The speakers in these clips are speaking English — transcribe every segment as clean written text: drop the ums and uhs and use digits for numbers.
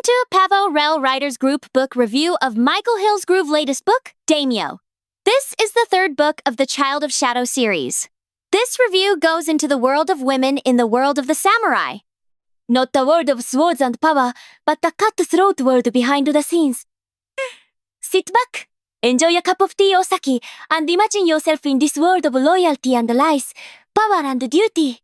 to Pavo Real Writers Group book review of Michael Hillsgrove's latest book, Daimyo. This is the third book of the Child of Shadow series. This review goes into the world of women in the world of the samurai. Not the world of swords and power, but the cutthroat world behind the scenes. Sit back, enjoy a cup of tea or sake, and imagine yourself in this world of loyalty and lies, power and duty.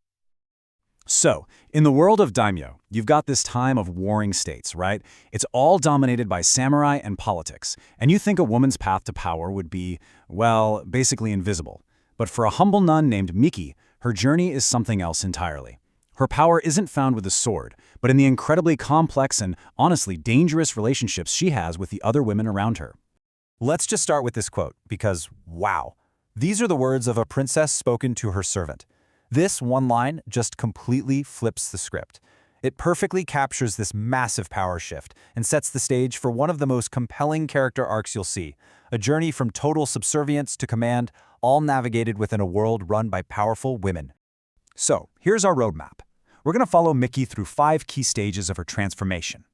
So, in the world of Daimyo, you've got this time of warring states, right? It's all dominated by samurai and politics, and you think a woman's path to power would be, well, basically invisible. But for a humble nun named Miki, her journey is something else entirely. Her power isn't found with a sword, but in the incredibly complex and, honestly, dangerous relationships she has with the other women around her. Let's just start with this quote, because, wow. These are the words of a princess spoken to her servant. This one line just completely flips the script. It perfectly captures this massive power shift and sets the stage for one of the most compelling character arcs you'll see, a journey from total subservience to command, all navigated within a world run by powerful women. So, here's our roadmap. We're going to follow Miki through 5 key stages of her transformation.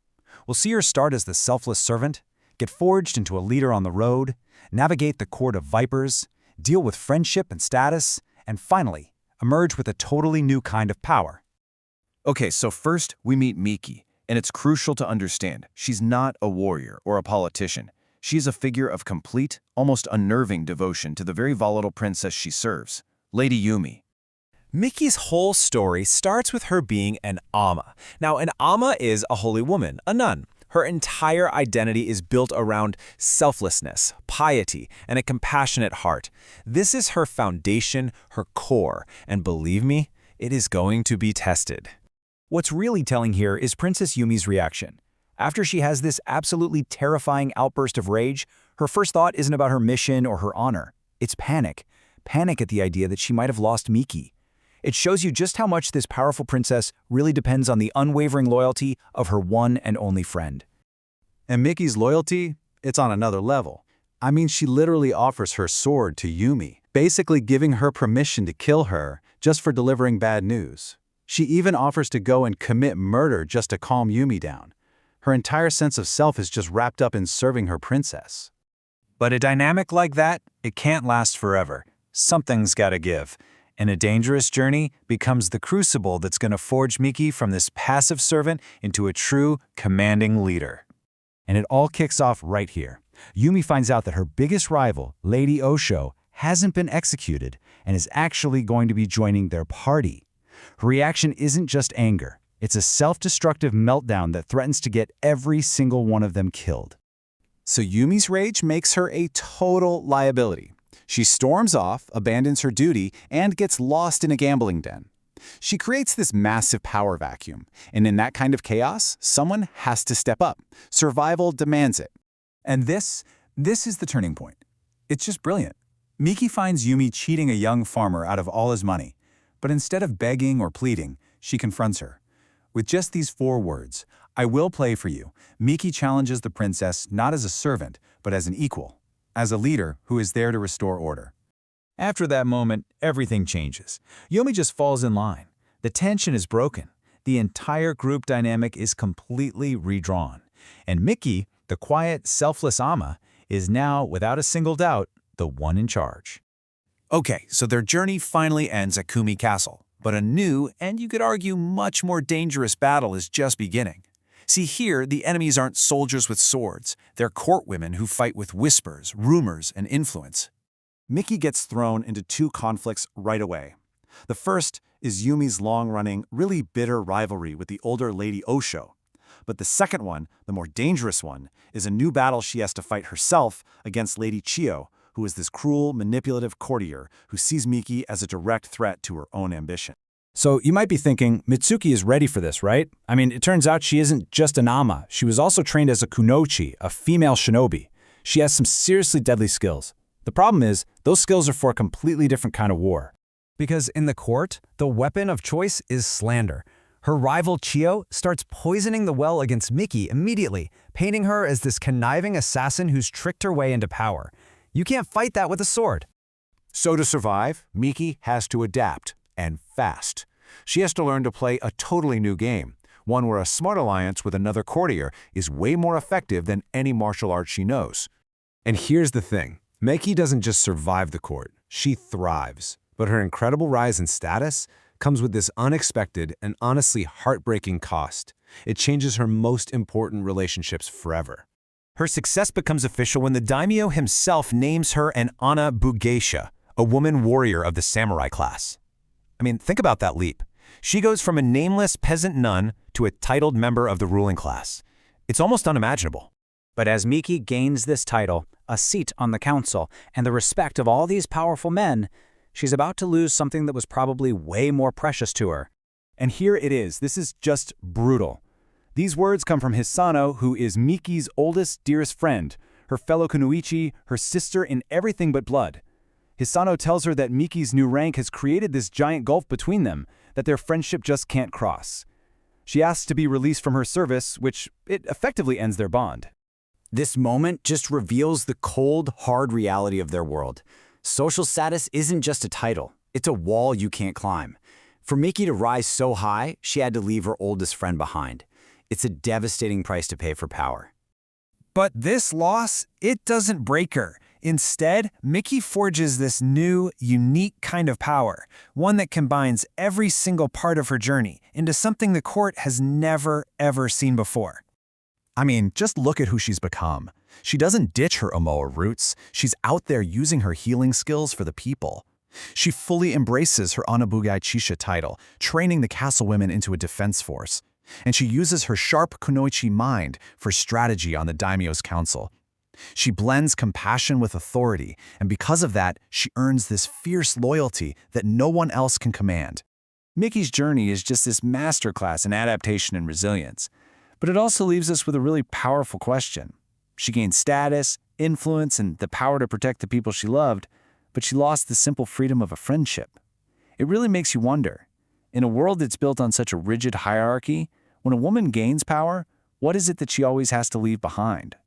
We'll see her start as the selfless servant, get forged into a leader on the road, navigate the court of vipers, deal with friendship and status, and finally, emerge with a totally new kind of power. Okay, so first we meet Miki, and it's crucial to understand she's not a warrior or a politician. She's a figure of complete, almost unnerving devotion to the very volatile princess she serves, Lady Yumi. Miki's whole story starts with her being an Amma. Now, an Amma is a holy woman, a nun. Her entire identity is built around selflessness, piety, and a compassionate heart. This is her foundation, her core, and believe me, it is going to be tested. What's really telling here is Princess Yumi's reaction. After she has this absolutely terrifying outburst of rage, her first thought isn't about her mission or her honor. It's panic. Panic at the idea that she might have lost Miki. It shows you just how much this powerful princess really depends on the unwavering loyalty of her one and only friend. And Miki's loyalty, it's on another level. I mean, she literally offers her sword to Yumi, basically giving her permission to kill her just for delivering bad news. She even offers to go and commit murder just to calm Yumi down. Her entire sense of self is just wrapped up in serving her princess. But a dynamic like that, it can't last forever. Something's gotta give. And a dangerous journey becomes the crucible that's going to forge Miki from this passive servant into a true, commanding leader. And it all kicks off right here. Yumi finds out that her biggest rival, Lady Osho, hasn't been executed and is actually going to be joining their party. Her reaction isn't just anger. It's a self-destructive meltdown that threatens to get every single one of them killed. So Yumi's rage makes her a total liability. She storms off, abandons her duty, and gets lost in a gambling den. She creates this massive power vacuum, and in that kind of chaos, someone has to step up. Survival demands it. And this is the turning point. It's just brilliant. Miki finds Yumi cheating a young farmer out of all his money, but instead of begging or pleading, she confronts her. With just these 4 words, "I will play for you," Miki challenges the princess not as a servant, but as an equal. As a leader who is there to restore order. After that moment, everything changes. Yumi just falls in line. The tension is broken. The entire group dynamic is completely redrawn. And Miki, the quiet, selfless Amma, is now, without a single doubt, the one in charge. Okay, so their journey finally ends at Kumi Castle. But a new, and you could argue much more dangerous battle is just beginning. See, here, the enemies aren't soldiers with swords. They're court women who fight with whispers, rumors, and influence. Miki gets thrown into 2 conflicts right away. The first is Yumi's long-running, really bitter rivalry with the older Lady Osho. But the second one, the more dangerous one, is a new battle she has to fight herself against Lady Chiyo, who is this cruel, manipulative courtier who sees Miki as a direct threat to her own ambition. So you might be thinking, Mitsuki is ready for this, right? I mean, it turns out she isn't just an Amma. She was also trained as a kunoichi, a female shinobi. She has some seriously deadly skills. The problem is, those skills are for a completely different kind of war. Because in the court, the weapon of choice is slander. Her rival Chiyo starts poisoning the well against Miki immediately, painting her as this conniving assassin who's tricked her way into power. You can't fight that with a sword. So to survive, Miki has to adapt. And fast. She has to learn to play a totally new game, one where a smart alliance with another courtier is way more effective than any martial art she knows. And here's the thing. Miki doesn't just survive the court, she thrives. But her incredible rise in status comes with this unexpected and honestly heartbreaking cost. It changes her most important relationships forever. Her success becomes official when the daimyo himself names her an Ana Bugeisha, a woman warrior of the samurai class. I mean, think about that leap. She goes from a nameless peasant nun to a titled member of the ruling class. It's almost unimaginable. But as Miki gains this title, a seat on the council, and the respect of all these powerful men, she's about to lose something that was probably way more precious to her. And here it is. This is just brutal. These words come from Hisano, who is Miki's oldest, dearest friend, her fellow kunoichi, her sister in everything but blood. Hisano tells her that Miki's new rank has created this giant gulf between them, that their friendship just can't cross. She asks to be released from her service, which it effectively ends their bond. This moment just reveals the cold, hard reality of their world. Social status isn't just a title, it's a wall you can't climb. For Miki to rise so high, she had to leave her oldest friend behind. It's a devastating price to pay for power. But this loss, it doesn't break her. Instead, Miki forges this new, unique kind of power, one that combines every single part of her journey into something the court has never, ever seen before. I mean, just look at who she's become. She doesn't ditch her Omoa roots. She's out there using her healing skills for the people. She fully embraces her Anabugai Chisha title, training the castle women into a defense force. And she uses her sharp kunoichi mind for strategy on the daimyo's council. She blends compassion with authority, and because of that, she earns this fierce loyalty that no one else can command. Miki's journey is just this masterclass in adaptation and resilience. But it also leaves us with a really powerful question. She gained status, influence, and the power to protect the people she loved, but she lost the simple freedom of a friendship. It really makes you wonder, in a world that's built on such a rigid hierarchy, when a woman gains power, what is it that she always has to leave behind?